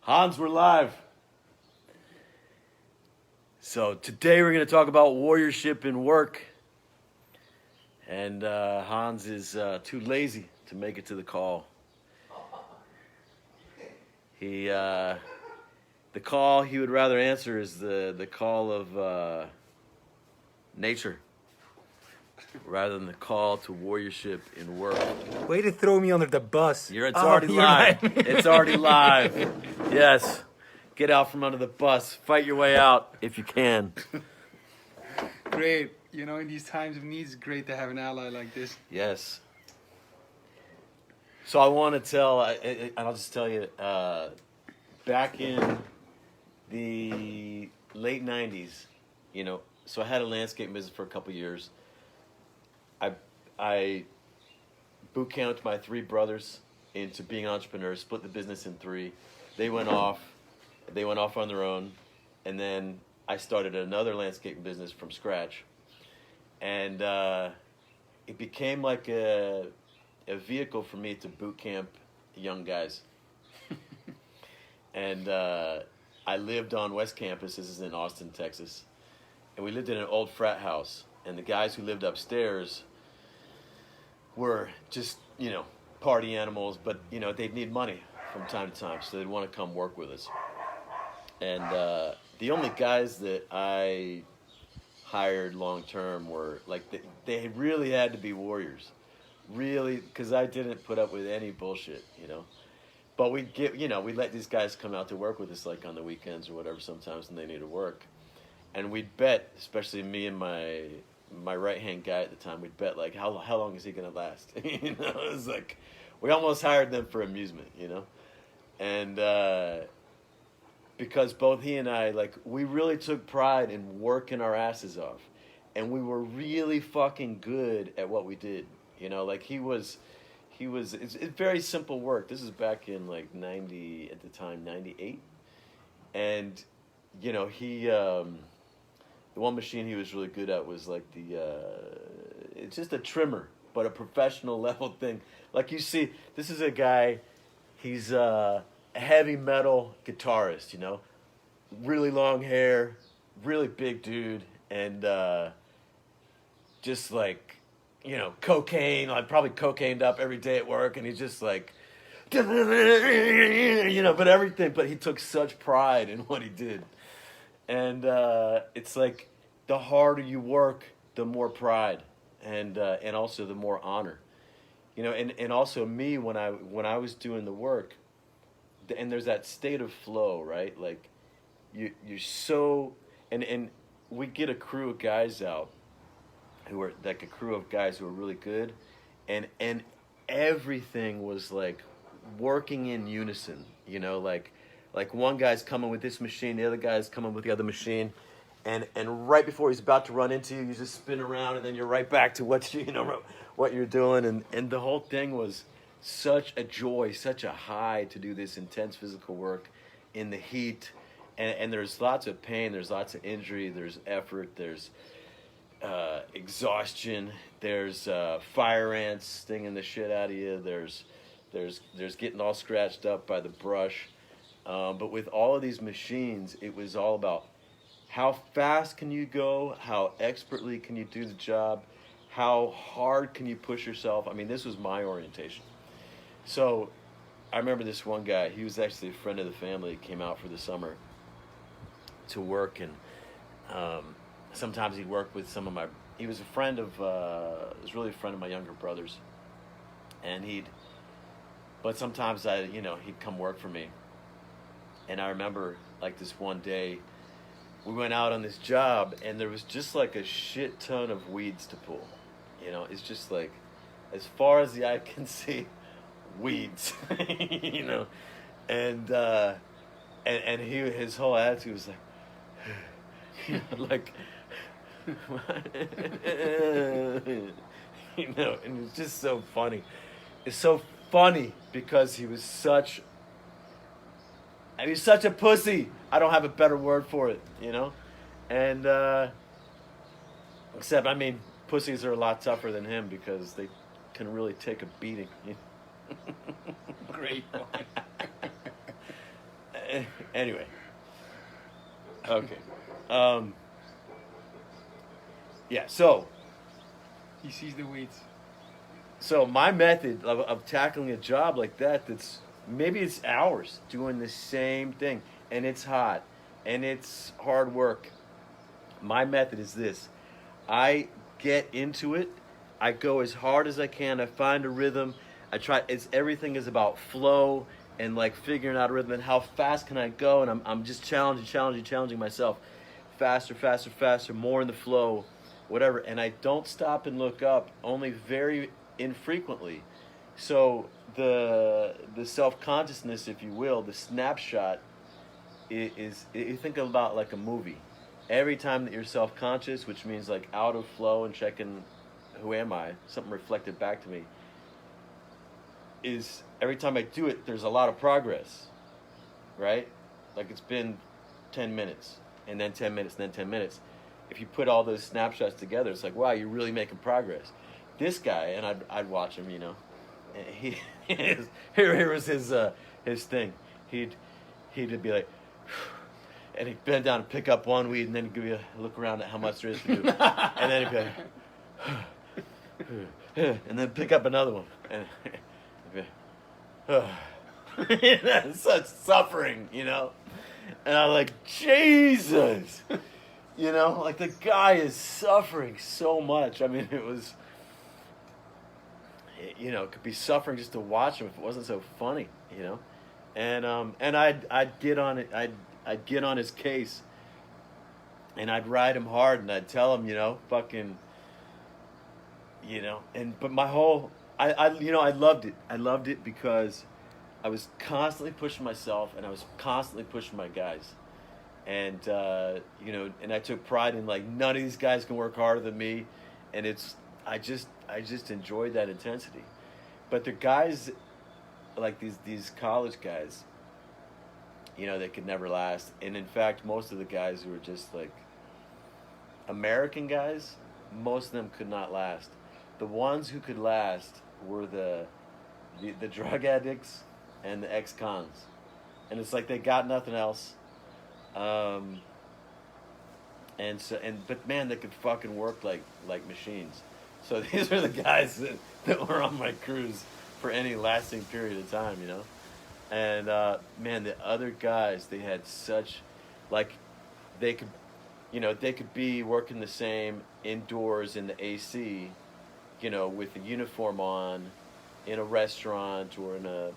Hans, we're live. So today we're going to talk about warriorship in work. And Hans is too lazy to make it to the call. The call he would rather answer is the call of nature, rather than the call to warriorship in work. Way to throw me under the bus. It's already live. It's already live. Yes. Get out from under the bus. Fight your way out if you can. Great. You know, in these times of need, it's great to have an ally like this. Yes. So I want to tell, and I'll just tell you, back in the late 90s, you know, so I had a landscape business for a couple years. I boot camped my three brothers into being entrepreneurs, split the business in three. They went off on their own, and then I started another landscaping business from scratch. And it became like a vehicle for me to boot camp young guys. And I lived on West Campus. This is in Austin, Texas. And we lived in an old frat house. And the guys who lived upstairs were just, you know, party animals. But, you know, they'd need money from time to time. So they'd want to come work with us. And the only guys that I hired long term were like they really had to be warriors, really, because I didn't put up with any bullshit, you know. But we'd let these guys come out to work with us like on the weekends or whatever sometimes when they needed work, and we'd bet, especially me and my right hand guy at the time, we'd bet like how long is he gonna last, you know. It was like we almost hired them for amusement, you know, and. Because both he and I, like, we really took pride in working our asses off. And we were really fucking good at what we did. You know, like it's very simple work. This is back in, like, 98. And, you know, the one machine he was really good at was, like, it's just a trimmer, but a professional level thing. Like, you see, this is a guy, he's, a heavy metal guitarist, you know, really long hair, really big dude, and just like, you know, cocaine, like probably cocained up every day at work, and he's just like, you know, but he took such pride in what he did. And it's like the harder you work, the more pride, and also the more honor, you know, and also me when I was doing the work. And there's that state of flow, right? Like you're so, and we get a crew of guys out who are like a crew of guys who are really good, and everything was like working in unison, you know, like one guy's coming with this machine, the other guy's coming with the other machine, and right before he's about to run into you, you just spin around and then you're right back to what you're doing, and the whole thing was such a joy, such a high to do this intense physical work in the heat, and there's lots of pain, there's lots of injury, there's effort, there's exhaustion, there's fire ants stinging the shit out of you, there's getting all scratched up by the brush, but with all of these machines, it was all about how fast can you go, how expertly can you do the job, how hard can you push yourself. I mean, this was my orientation. So I remember this one guy, he was actually a friend of the family, came out for the summer to work, and sometimes he'd work with he was a friend of, was really a friend of my younger brothers, and but sometimes he'd come work for me. And I remember like this one day, we went out on this job, and there was just like a shit ton of weeds to pull, you know, it's just like, as far as the eye can see, weeds, you know, and his whole attitude was like, you know, like, you know, and it's just so funny. It's so funny because he was such a pussy. I don't have a better word for it, you know, and except, I mean, pussies are a lot tougher than him because they can really take a beating. You know? Great one. Anyway. Okay. Yeah. He sees the weights. So my method of tackling a job like that, that's maybe it's hours doing the same thing, and it's hot, and it's hard work. My method is this: I get into it. I go as hard as I can. I find a rhythm. I try. It's everything is about flow and like figuring out a rhythm and how fast can I go. And I'm just challenging myself, faster, more in the flow, whatever. And I don't stop and look up. Only very infrequently. So the self consciousness, if you will, the snapshot is you think about like a movie. Every time that you're self conscious, which means like out of flow and checking who am I, something reflected back to me, is every time I do it, there's a lot of progress, right? Like it's been 10 minutes, and then 10 minutes, and then 10 minutes. If you put all those snapshots together, it's like, wow, you're really making progress. This guy, and I'd watch him, you know, and here was his thing. He'd be like, and he'd bend down and pick up one weed, and then he'd give you a look around at how much there is to do, and then he'd be like, and then pick up another one, and that's such suffering, you know. And I'm like, Jesus, you know, like the guy is suffering so much. I mean, it was, you know, it could be suffering just to watch him if it wasn't so funny, you know. And I'd get on it. I'd get on his case, and I'd ride him hard, and I'd tell him, you know, fucking, you know, but my whole, you know, I loved it. I loved it because I was constantly pushing myself, and I was constantly pushing my guys, and you know, and I took pride in like none of these guys can work harder than me, and I just enjoyed that intensity. But the guys, like these college guys, you know, they could never last. And in fact, most of the guys who were just like American guys, most of them could not last. The ones who could last were the drug addicts and the ex-cons. And it's like they got nothing else. But man, they could fucking work like machines. So these are the guys that were on my cruise for any lasting period of time, you know? And man, the other guys, they had such, like, they could, you know, they could be working the same indoors in the AC, you know, with a uniform on, in a restaurant or in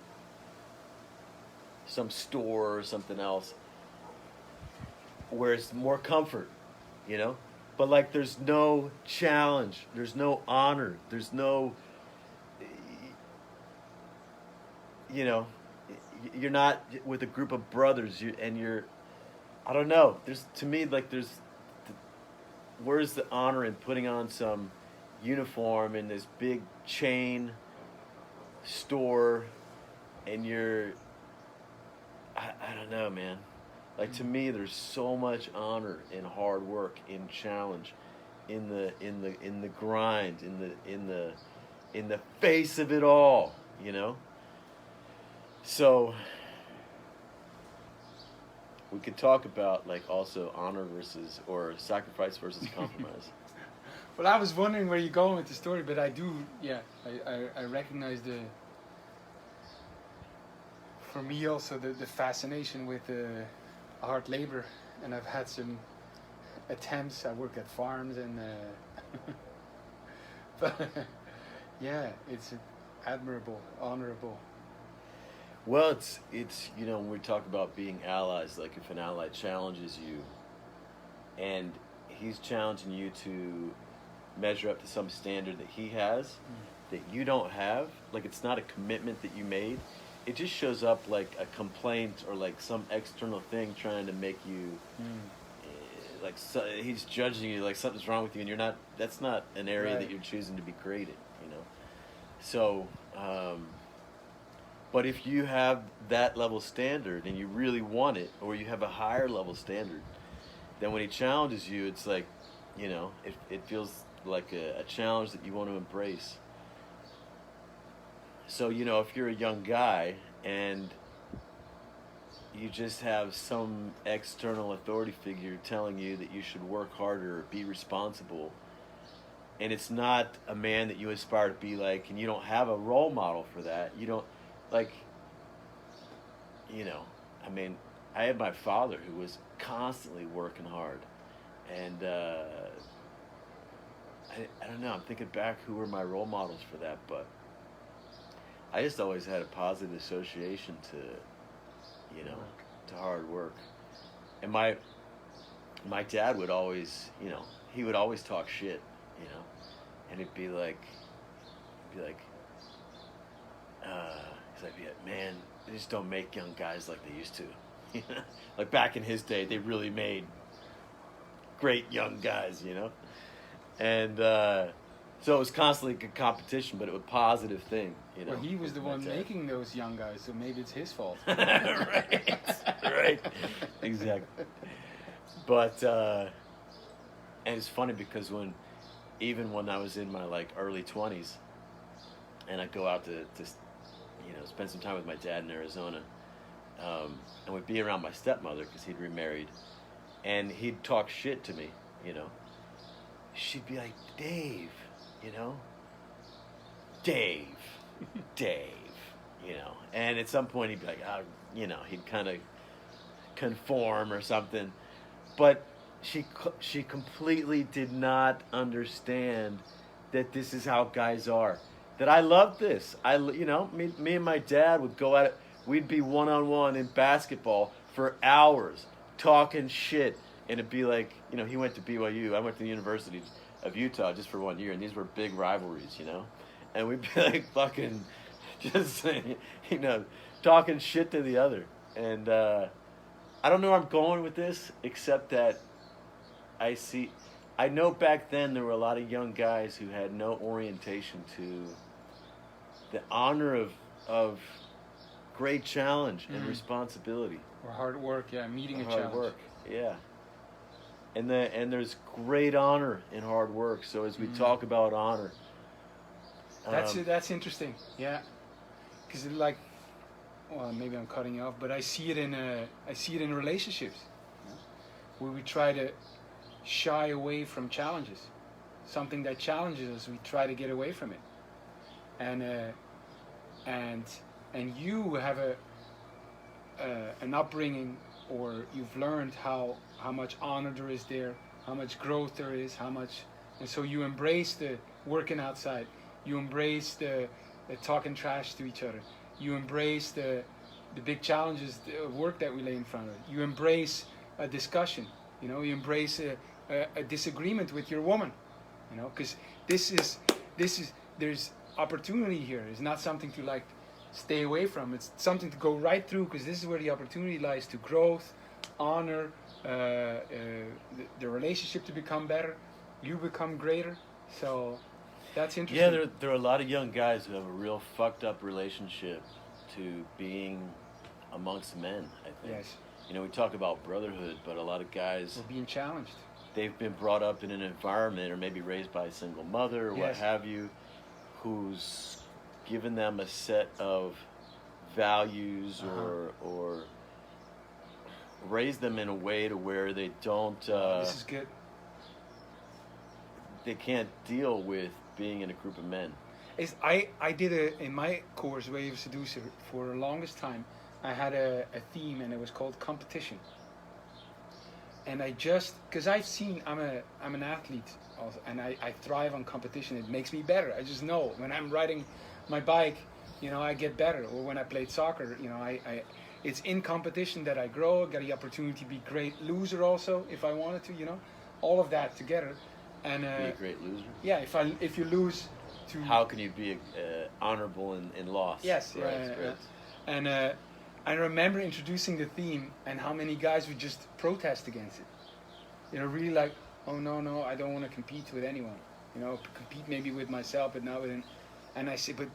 some store or something else, where it's more comfort, you know? But like, there's no challenge, there's no honor, there's no, you know, you're not with a group of brothers, you're, I don't know. There's, to me, like, where's the honor in putting on some uniform in this big chain store, and I don't know, man. Like, to me, there's so much honor in hard work, in challenge, in the grind, in the face of it all, you know. So we could talk about like also honor versus or sacrifice versus compromise. Well, I was wondering where you're going with the story, but I do, yeah, I recognize for me also the fascination with hard labor, and I've had some attempts. I work at farms, and but yeah, it's admirable, honorable. Well, it's you know, when we talk about being allies, like if an ally challenges you, and he's challenging you to measure up to some standard that he has, that you don't have, like it's not a commitment that you made. It just shows up like a complaint or like some external thing trying to make you, like he's judging you, like something's wrong with you, and you're not. That's not an area that you're choosing to be created, you know. So, but if you have that level standard and you really want it, or you have a higher level standard, then when he challenges you, it's like, you know, it feels like a challenge that you want to embrace. So, you know, if you're a young guy and you just have some external authority figure telling you that you should work harder, be responsible, and it's not a man that you aspire to be like, and you don't have a role model for that. You don't, like, I mean, I had my father who was constantly working hard, and I don't know, I'm thinking back who were my role models for that, but I just always had a positive association to hard work. And my dad would always, he would always talk shit, and it'd be like, he's like, man, they just don't make young guys like they used to. Like back in his day, they really made great young guys, and so it was constantly a competition, but it was a positive thing, Well, he was the one making those young guys, so maybe it's his fault. right, exactly. But and it's funny because even when I was in my early 20s, and I'd go out to spend some time with my dad in Arizona, and would be around my stepmother because he'd remarried, and he'd talk shit to me, She'd be like, Dave, Dave, and at some point he'd be like, he'd kind of conform or something, but she completely did not understand that this is how guys are. That I loved this. Me and my dad would go at it. We'd be one-on-one in basketball for hours talking shit, and it'd be like, he went to BYU, I went to the University of Utah just for 1 year, and these were big rivalries, and we'd be like fucking just talking shit to the other. And I don't know where I'm going with this, except that I know back then there were a lot of young guys who had no orientation to the honor of great challenge and responsibility, or hard work, meeting a hard challenge. Work, and there's great honor in hard work. So as we talk about honor, that's interesting, because maybe I'm cutting you off, but I see it in relationships, where we try to shy away from challenges, something that challenges us, we try to get away from it, and you have an upbringing, or you've learned how much honor there is there, how much growth there is, and so you embrace the working outside, you embrace the talking trash to each other, you embrace the big challenges of work that we lay in front of you embrace a discussion, you embrace a disagreement with your woman, because there's opportunity here. It's not something to stay away from. It's something to go right through, because this is where the opportunity lies to growth, honor, the relationship to become better, you become greater. So that's interesting. Yeah, there are a lot of young guys who have a real fucked up relationship to being amongst men, I think. Yes. We talk about brotherhood, but a lot of guys are being challenged. They've been brought up in an environment, or maybe raised by a single mother, or what have you, who's given them a set of values, or raised them in a way to where they don't. This is good. They can't deal with being in a group of men. I did in my course, Way of Seducer, for the longest time, I had a theme, and it was called competition. And because I'm an athlete also, and I thrive on competition. It makes me better. I just know when I'm riding my bike, I get better. Or when I played soccer, it's in competition that I grow. I got the opportunity to be a great loser also, if I wanted to, all of that together. And be a great loser. Yeah, if you lose to. How can you be honorable in loss? Yes, and I remember introducing the theme, and how many guys would just protest against it. Really like, oh no, I don't want to compete with anyone. Compete maybe with myself, but not with. And I say, but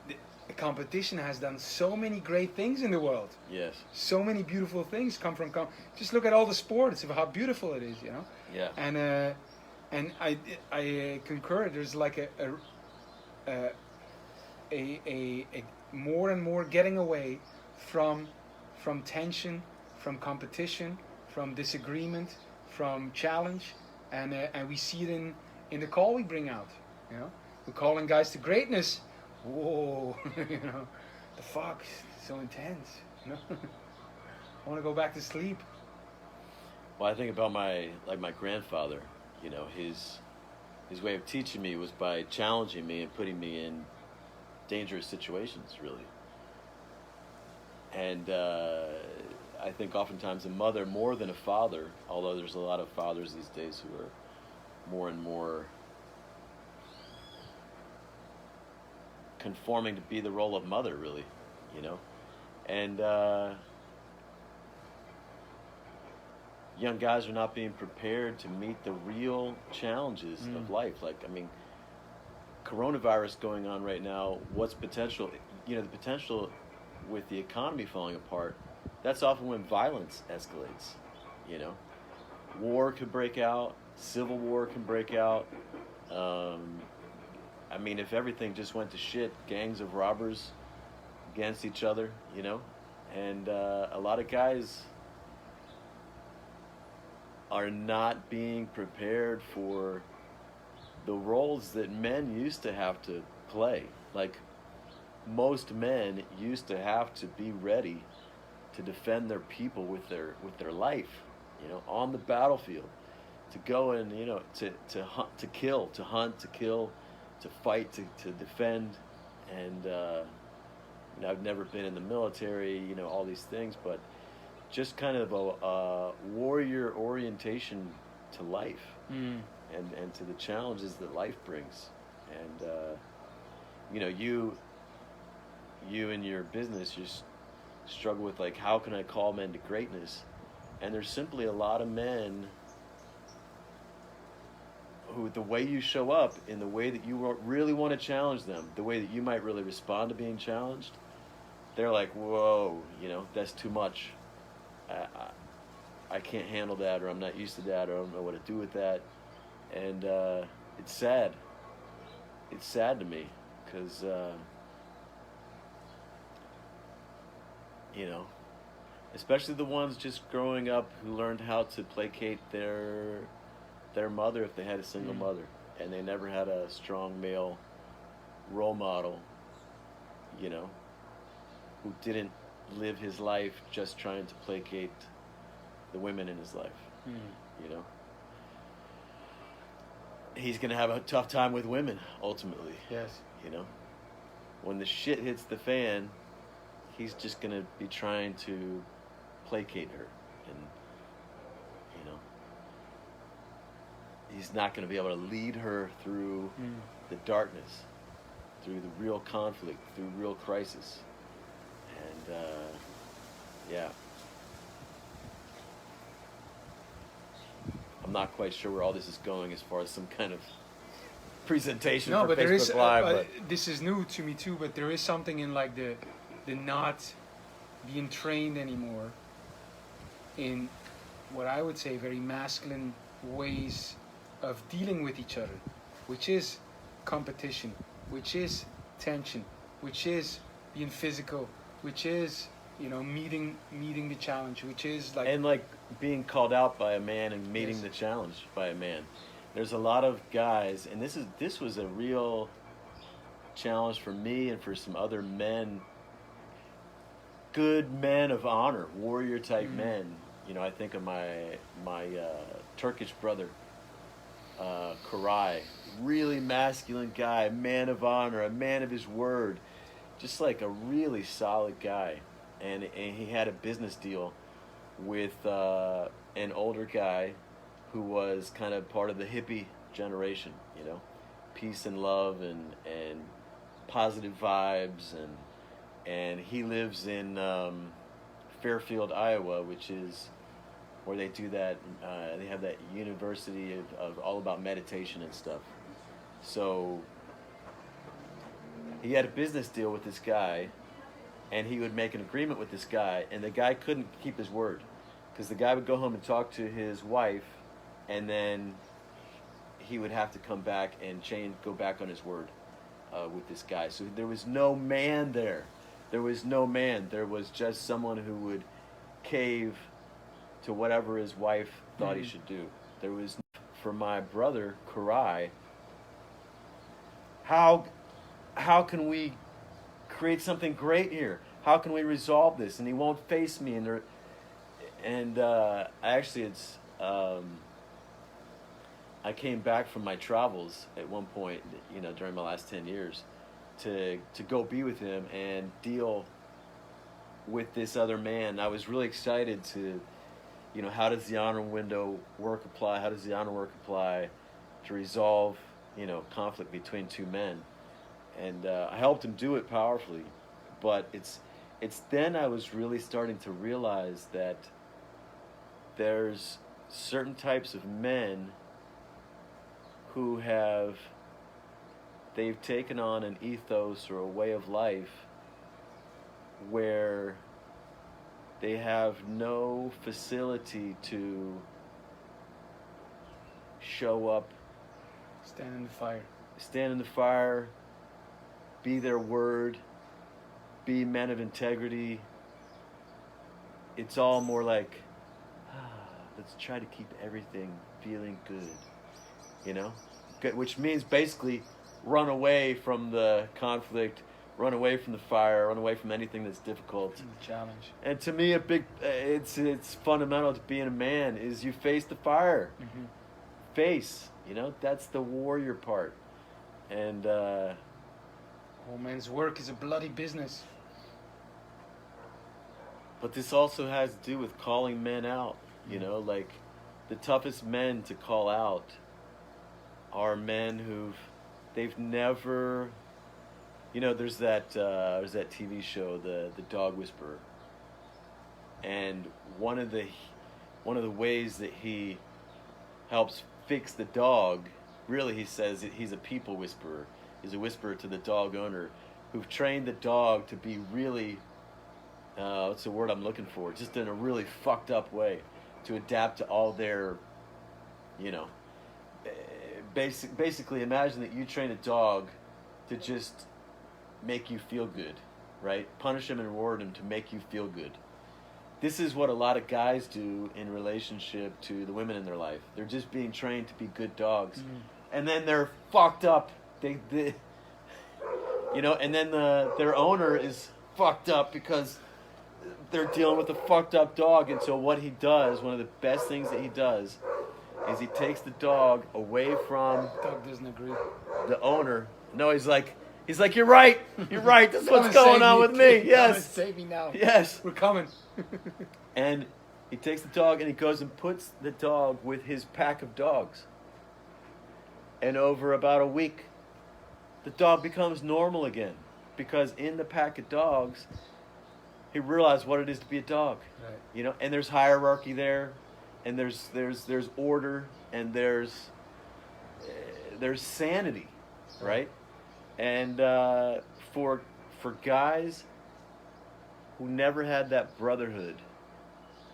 the competition has done so many great things in the world. Yes. So many beautiful things come from. Just look at all the sports of how beautiful it is. Yeah. And I concur. There's a more and more getting away from from tension, from competition, from disagreement, from challenge, and we see it in the call we bring out. You know, we're calling guys to greatness. Whoa, you know, the fuck, so intense. You know, I want to go back to sleep. Well, I think about my grandfather. You know, his way of teaching me was by challenging me and putting me in dangerous situations, really. And I think oftentimes a mother more than a father, although there's a lot of fathers these days who are more and more conforming to be the role of mother, really, you know. And young guys are not being prepared to meet the real challenges of life. Like, I mean, coronavirus going on right now, what's potential, you know, the potential with the economy falling apart, that's often when violence escalates, you know. War could break out, civil war can break out. I mean, if everything just went to shit, gangs of robbers against each other, you know. And a lot of guys are not being prepared for the roles that men used to have to play. Like, most men used to have to be ready to defend their people with their life, you know, on the battlefield, to go and, you know, to hunt, to kill, to hunt, to kill, to fight, to defend. And you know, I've never been in the military, you know, all these things, but just kind of a warrior orientation to life, and to the challenges that life brings. And you know, you in your business, you struggle with, like, how can I call men to greatness? And there's simply a lot of men who, the way you show up, in the way that you really want to challenge them, the way that you might really respond to being challenged, they're like, whoa, you know, that's too much. I can't handle that, or I'm not used to that, or I don't know what to do with that. And it's sad. It's sad to me, because you know, especially the ones just growing up who learned how to placate their mother if they had a single mother, and they never had a strong male role model, you know, who didn't live his life just trying to placate the women in his life. You know, he's gonna have a tough time with women ultimately. Yes. You know, when the shit hits the fan, he's just gonna be trying to placate her, and, you know, he's not gonna be able to lead her through the darkness, through the real conflict, through real crisis. And yeah, I'm not quite sure where all this is going as far as some kind of presentation for but Facebook there is Live. But this is new to me too. But there is something in, like, the not being trained anymore in what I would say very masculine ways of dealing with each other, which is competition, which is tension, which is being physical, which is, you know, meeting the challenge, which is like, and like being called out by a man and meeting the challenge by a man. There's a lot of guys, and this was a real challenge for me and for some other men, good men of honor, warrior type men. You know, I think of my Turkish brother, Koray, really masculine guy, man of honor, a man of his word, just like a really solid guy. And he had a business deal with an older guy who was kind of part of the hippie generation, you know, peace and love and positive vibes, and he lives in Fairfield, Iowa, which is where they do that. They have that university of all about meditation and stuff. So he had a business deal with this guy, and he would make an agreement with this guy, and the guy couldn't keep his word, because the guy would go home and talk to his wife, and then he would have to come back and go back on his word with this guy. So there was no man there. There was no man. There was just someone who would cave to whatever his wife thought he should do. There was, for my brother Karai, how can we create something great here? How can we resolve this? And he won't face me. Actually, it's I came back from my travels at one point, during my last 10 years, to go be with him and deal with this other man. I was really excited to, how does the honor window work apply? How does the honor work apply to resolve, conflict between two men? And I helped him do it powerfully. But it's then I was really starting to realize that there's certain types of men who they've taken on an ethos or a way of life where they have no facility to show up, Stand in the fire, be their word, be men of integrity. It's all more like, let's try to keep everything feeling good, which means basically run away from the conflict, run away from the fire, run away from anything that's difficult. The challenge. And to me, it's fundamental to being a man is you face the fire. Mm-hmm. That's the warrior part. And all men's work is a bloody business. But this also has to do with calling men out. Like the toughest men to call out are men they've never, there's that TV show, the Dog Whisperer, and one of the ways that he helps fix the dog, really he says he's a people whisperer. He's a whisperer to the dog owner who've trained the dog to be really, what's the word I'm looking for? Just in a really fucked up way, to adapt to all their, basically imagine that you train a dog to just make you feel good, right? Punish him and reward him to make you feel good. This is what a lot of guys do in relationship to the women in their life. They're just being trained to be good dogs. Mm-hmm. And then they're fucked up. And then their owner is fucked up because they're dealing with a fucked up dog. And so what he does, one of the best things that he does, is he takes the dog away from Dog doesn't agree. the owner. No, he's like, you're right. This is what's going on with me. Yes. Save me now. Yes. We're coming. And he takes the dog and he goes and puts the dog with his pack of dogs. And over about a week, the dog becomes normal again. Because in the pack of dogs, he realized what it is to be a dog. Right. And there's hierarchy there. And there's order. And there's sanity. Right? And for guys who never had that brotherhood,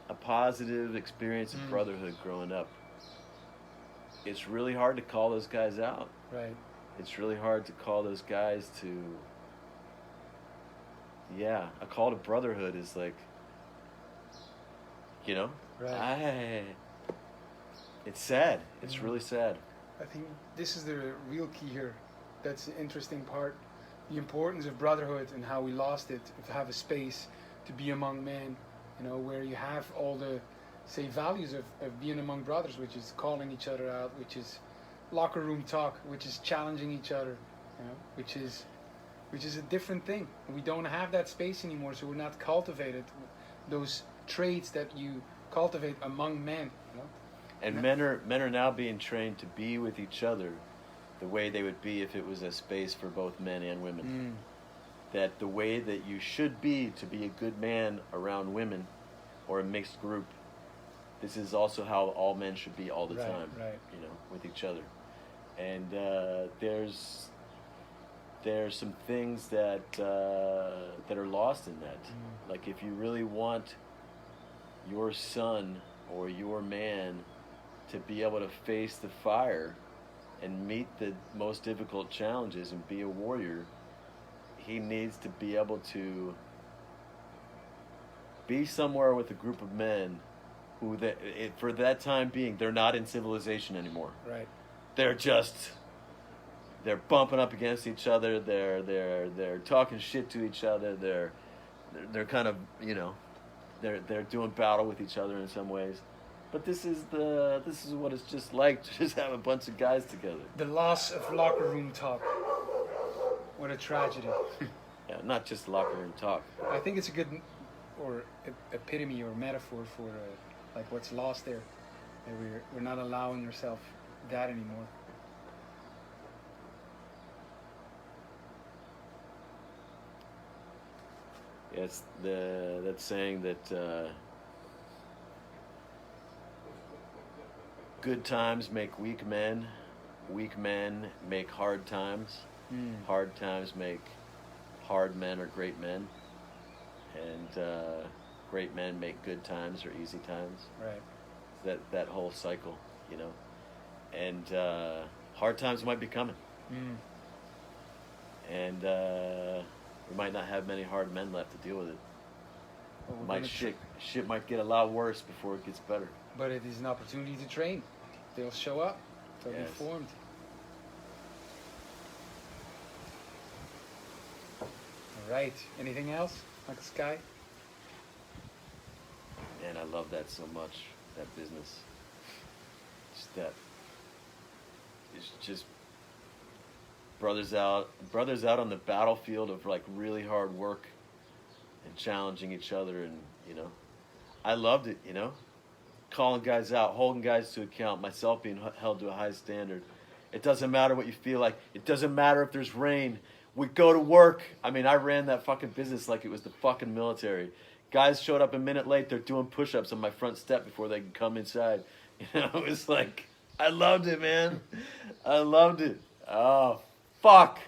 a positive experience of brotherhood growing up, it's really hard to call those guys out. Right. It's really hard to call those guys to, a call to brotherhood is like, Right. It's sad. It's really sad. I think this is the real key here. That's the interesting part. The importance of brotherhood and how we lost it, to have a space to be among men, where you have all the, say, values of being among brothers, which is calling each other out, which is locker room talk, which is challenging each other, which is a different thing. We don't have that space anymore, so we're not cultivated those traits that you cultivate among men. And men are now being trained to be with each other the way they would be if it was a space for both men and women. That the way that you should be to be a good man around women or a mixed group, this is also how all men should be all the time, right. With each other. And there's some things that are lost in that. Like if you really want your son or your man to be able to face the fire and meet the most difficult challenges and be a warrior, he needs to be able to Be somewhere with a group of men who, for that time being, they're not in civilization anymore. Right. They're bumping up against each other. They're talking shit to each other. They're kind of, you know, they're doing battle with each other in some ways. But this is what it's just like to just have a bunch of guys together. The loss of locker room talk. What a tragedy. Yeah, not just locker room talk. I think it's a good epitome or metaphor for like what's lost there. That we're not allowing ourselves that anymore. Yeah, it's that saying that good times make weak men make hard times, hard times make hard men or great men, and great men make good times or easy times. Right. That whole cycle, you know, and hard times might be coming, and we might not have many hard men left to deal with it. Well, Shit might get a lot worse before it gets better. But it is an opportunity to train. They'll show up. They'll be formed. All right. Anything else, Uncle Skye? Man, I love that so much. That business. It's just brothers out on the battlefield of like really hard work and challenging each other, and you know, I loved it. You know, calling guys out, holding guys to account, myself being held to a high standard. It doesn't matter what you feel like. It doesn't matter if there's rain. We go to work. I mean, I ran that fucking business like it was the fucking military. Guys showed up a minute late. They're doing push-ups on my front step before they can come inside. You know, it was like, I loved it, man. I loved it. Oh, fuck.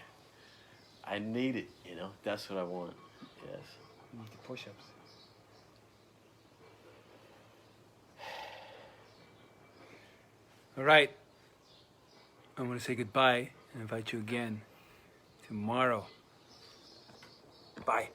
I need it, you know. That's what I want. Yes. The push-ups. All right. I'm going to say goodbye and invite you again tomorrow. Bye.